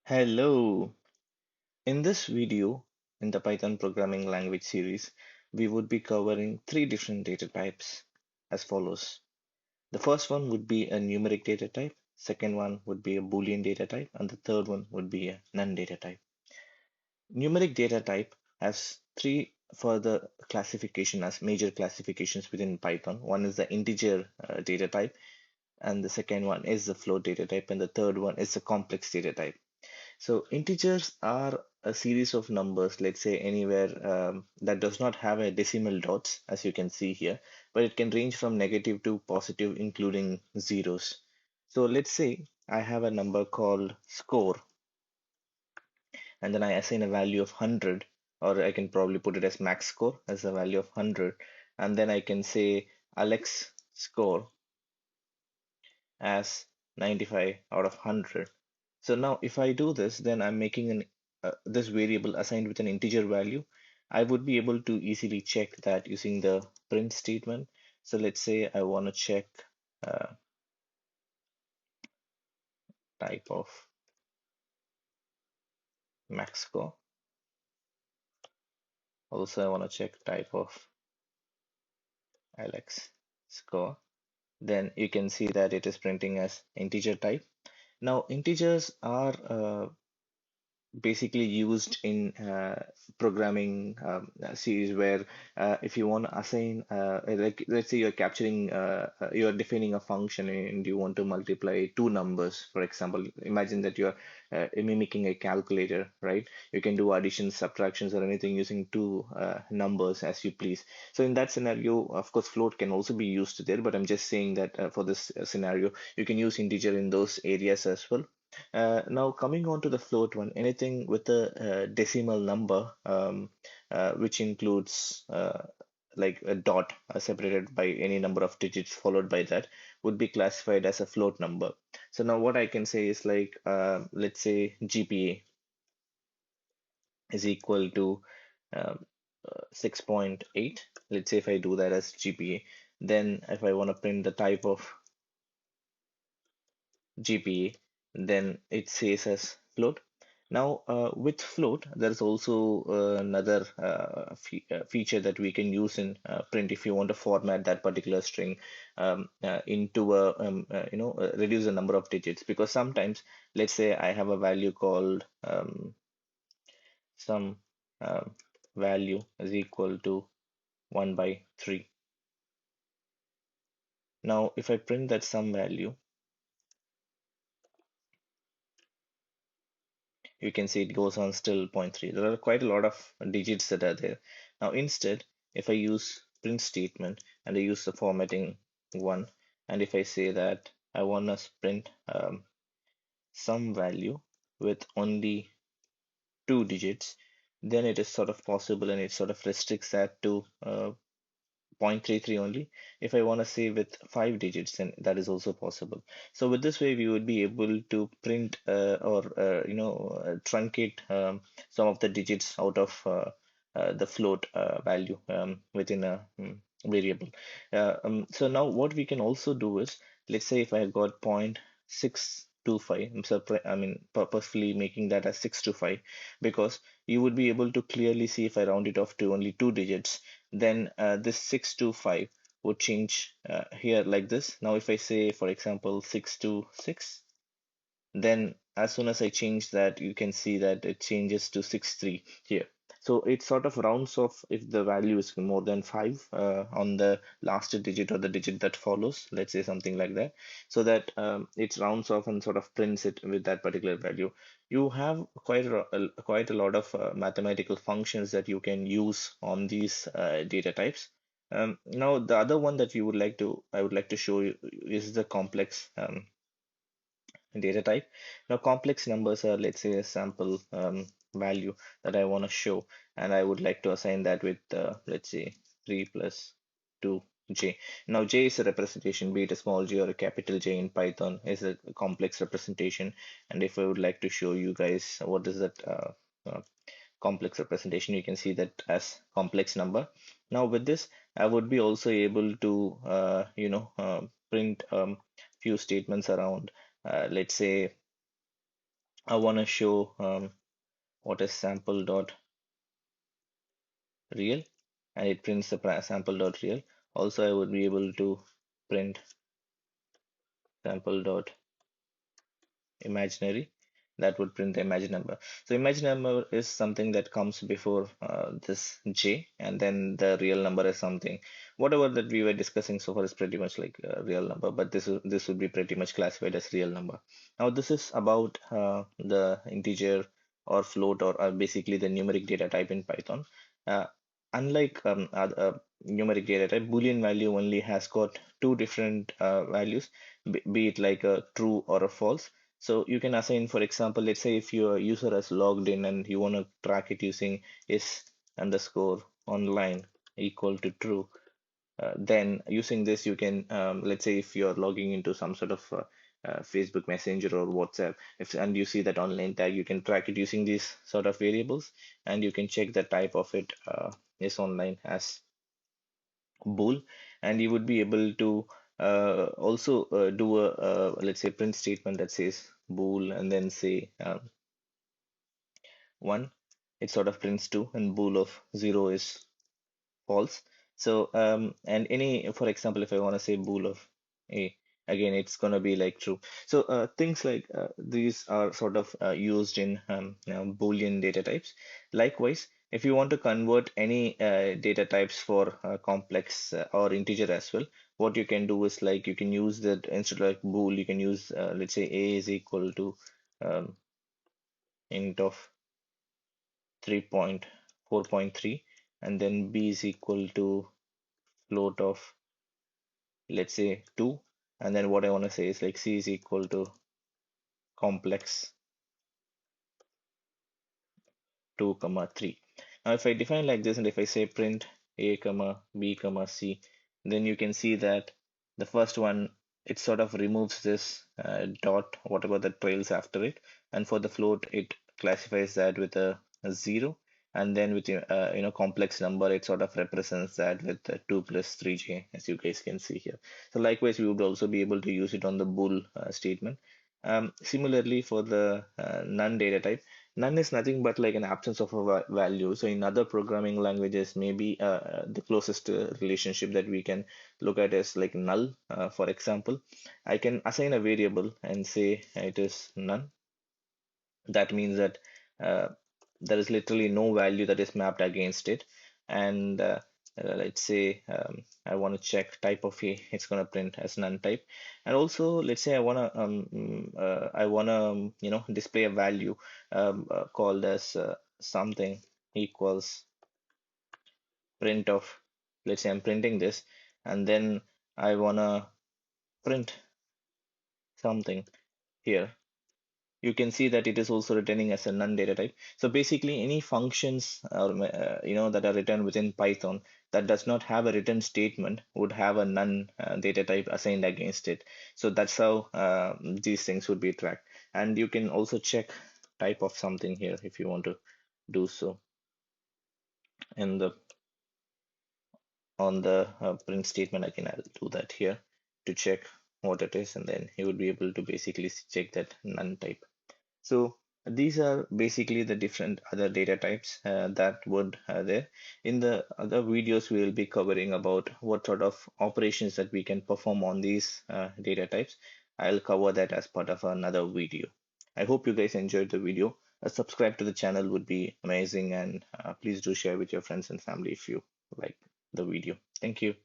Hello. In this video, in the Python programming language series, we would be covering three different data types as follows. The first one would be a numeric data type, second one would be a Boolean data type, and the third one would be a none data type. Numeric data type has three further classification as major classifications within Python. One is the integer data type, and the second one is the float data type, and the third one is the complex data type. So integers are a series of numbers, let's say anywhere that does not have a decimal dots, as you can see here, but it can range from negative to positive, including zeros. So let's say I have a number called score, and then I assign a value of 100, or I can probably put it as max score as a value of 100, and then I can say Alex score as 95 out of 100. So now if I do this, then I'm making this variable assigned with an integer value. I would be able to easily check that using the print statement. So let's say I want to check uh, type of max score. Also, I want to check type of Alex score. Then you can see that it is printing as integer type. Now integers are basically used in programming series where if you want to assign like let's say you're capturing you're defining a function and you want to multiply two numbers. For example, imagine that you're mimicking a calculator, right? You can do additions, subtractions, or anything using two numbers as you please. So in that scenario, of course, float can also be used there, but I'm just saying that for this scenario you can use integer in those areas as well. Now coming on to the float one, anything with a decimal number, which includes like a dot separated by any number of digits followed by that, would be classified as a float number. So now what I can say is like, let's say GPA is equal to um, 6.8. Let's say if I do that as GPA, then if I want to print the type of GPA, then it says as float. Now, with float, there's also another feature that we can use in print if you want to format that particular string into a reduce the number of digits. Because sometimes, let's say I have a value called some um, value is equal to 1 by 3. Now, if I print that some value, you can see it goes on still zero point 0.3. There are quite a lot of digits that are there. Now instead, if I use print statement and I use the formatting one, and if I say that I want to print some value with only two digits, then it is sort of possible and it sort of restricts that to 0.33 only. If I want to say with five digits, then that is also possible. So with this way, we would be able to print or truncate some of the digits out of the float value within a variable. So now what we can also do is, let's say if I have got 0.625, I mean purposefully making that as 625, because you would be able to clearly see if I round it off to only two digits, then this 625 would change here like this. Now if I say, for example, 626, then as soon as I change that, you can see that it changes to 63 here. So it sort of rounds off if the value is more than 5 on the last digit or the digit that follows, let's say something like that, so that it rounds off and sort of prints it with that particular value. You have quite a lot of mathematical functions that you can use on these data types. Now the other one that I would like to show you is the complex data type. Now, complex numbers are, let's say, a sample value that I want to show, and I would like to assign that with, let's say, 3 plus 2j. Now, j is a representation, be it a small j or a capital J in Python, is a complex representation. And if I would like to show you guys what is that complex representation, you can see that as complex number. Now, with this, I would be also able to, print few statements around let's say I want to show what is sample dot real, and it prints the sample dot real. Also, I would be able to print sample dot imaginary. That would print the imaginary number. So imaginary number is something that comes before this j, and then the real number is something. Whatever that we were discussing so far is pretty much like a real number, but this would be pretty much classified as real number. Now this is about the integer or float, or basically the numeric data type in Python. Uh, Unlike other numeric data type, Boolean value only has got two different values, be it like a true or a false. So you can assign, for example, let's say if your user has logged in and you want to track it using is underscore online equal to true, then using this you can, let's say if you're logging into some sort of Facebook Messenger or WhatsApp, if and you see that online tag, you can track it using these sort of variables, and you can check the type of it is online as bool, and you would be able to also do a let's say print statement that says bool and then say 1. It sort of prints 2, and bool of 0 is false. So and any, for example, if I want to say bool of a, again it's going to be like true. So things like these are sort of used in Boolean data types. Likewise, if you want to convert any data types for complex or integer as well, what you can do is like you can use that instead of like bool, you can use let's say a is equal to um, int of 3.4.3, and then b is equal to float of, let's say, 2, and then what I want to say is like c is equal to complex 2 comma 3. Now if I define like this, and if I say print a comma b comma c, then you can see that the first one, it sort of removes this dot, whatever that trails after it, and for the float it classifies that with a 0, and then with complex number, it sort of represents that with 2 plus 3j, as you guys can see here. So likewise we would also be able to use it on the bool statement. Similarly for the none data type, none is nothing but like an absence of a value. So in other programming languages, maybe the closest relationship that we can look at is like null. For example, I can assign a variable and say it is none. That means that uh, there is literally no value that is mapped against it. And let's say I want to check type of a, it's going to print as none type. And also let's say I want to display a value called as something equals print of, let's say I'm printing this, and then I want to print something here. You can see that it is also returning as a none data type. So basically any functions that are written within Python that does not have a return statement would have a none data type assigned against it. So that's how these things would be tracked. And you can also check type of something here if you want to do so in the on the print statement. Again, I'll do that here to check what it is, and then you would be able to basically check that none type. So these are basically the different other data types that would there. In the other videos, we will be covering about what sort of operations that we can perform on these data types. I'll cover that as part of another video. I hope you guys enjoyed the video. Subscribe to the channel would be amazing, and please do share with your friends and family if you like the video. Thank you.